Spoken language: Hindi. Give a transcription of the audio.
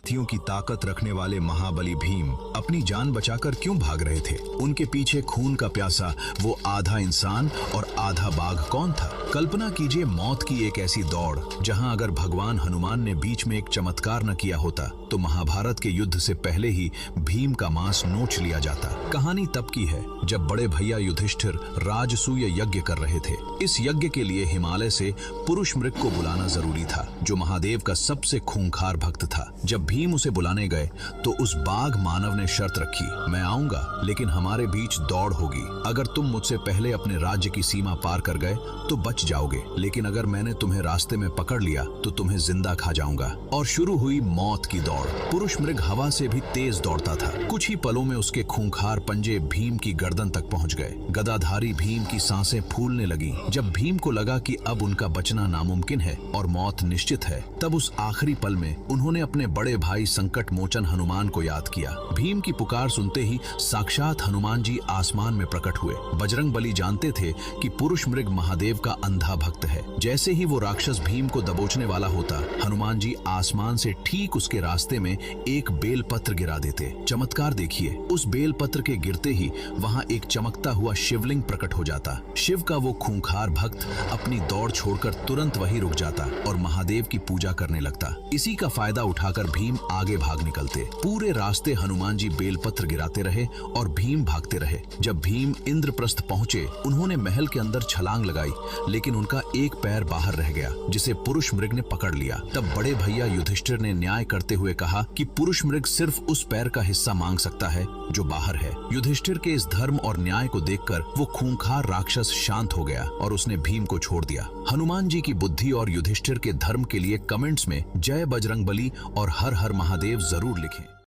हाथियों की ताकत रखने वाले महाबली भीम अपनी जान बचाकर क्यों भाग रहे थे? उनके पीछे खून का प्यासा वो आधा इंसान और आधा बाघ कौन था? कल्पना कीजिए मौत की एक ऐसी दौड़ जहां अगर भगवान हनुमान ने बीच में एक चमत्कार न किया होता तो महाभारत के युद्ध से पहले ही भीम का मांस नोच लिया जाता। कहानी तब की है जब बड़े भैया युधिष्ठिर राजसूय यज्ञ कर रहे थे। इस यज्ञ के लिए हिमालय से पुरुष मृग को बुलाना जरूरी था, जो महादेव का सबसे खूंखार भक्त था। जब भीम उसे बुलाने गए तो उस बाघ मानव ने शर्त रखी, मैं आऊंगा लेकिन हमारे बीच दौड़ होगी। अगर तुम मुझसे पहले अपने राज्य की सीमा पार कर गए तो बच जाओगे, लेकिन अगर मैंने तुम्हें रास्ते में पकड़ लिया तो तुम्हें जिंदा खा जाऊंगा। और शुरू हुई मौत की दौड़। पुरुष मृग हवा से भी तेज दौड़ता था। कुछ ही पलों में उसके खूंखार पंजे भीम की गर्दन तक पहुंच गए। गदाधारी भीम की सांसें फूलने लगी। जब भीम को लगा कि अब उनका बचना नामुमकिन है और मौत निश्चित है, तब उस आखिरी पल में उन्होंने अपने बड़े भाई संकट मोचन हनुमान को याद किया। भीम की पुकार सुनते ही साक्षात हनुमान जी आसमान में प्रकट हुए। बजरंग बली जानते थे कि पुरुष मृग महादेव का अंधा भक्त है। जैसे ही वो राक्षस भीम को दबोचने वाला होता, हनुमान जी आसमान से ठीक उसके रास्ते में एक बेल पत्र गिरा देते। चमत्कार देखिए, उस बेल पत्र के गिरते ही वहां एक चमकता हुआ शिवलिंग प्रकट हो जाता। शिव का वो खूंखार भक्त अपनी दौड़ छोड़कर तुरंत वहीं रुक जाता और महादेव की पूजा करने लगता। इसी का फायदा उठाकर भीम आगे भाग निकलते। पूरे रास्ते हनुमान जी बेलपत्र गिराते रहे और भीम भागते रहे। जब भीम इंद्रप्रस्थ पहुंचे, उन्होंने महल के अंदर छलांग लगाई, लेकिन उनका एक पैर बाहर रह गया, जिसे पुरुष मृग ने पकड़ लिया। तब बड़े भैया युधिष्ठिर ने न्याय करते हुए कहा कि पुरुष मृग सिर्फ उस पैर का हिस्सा मांग सकता है जो बाहर है। युधिष्ठिर के इस धर्म और न्याय को देखकर वो खूंखार राक्षस शांत हो गया और उसने भीम को छोड़ दिया। हनुमान जी की बुद्धि और युधिष्ठिर के धर्म के लिए कमेंट्स में जय बजरंगबली और हर हर महादेव जरूर लिखें।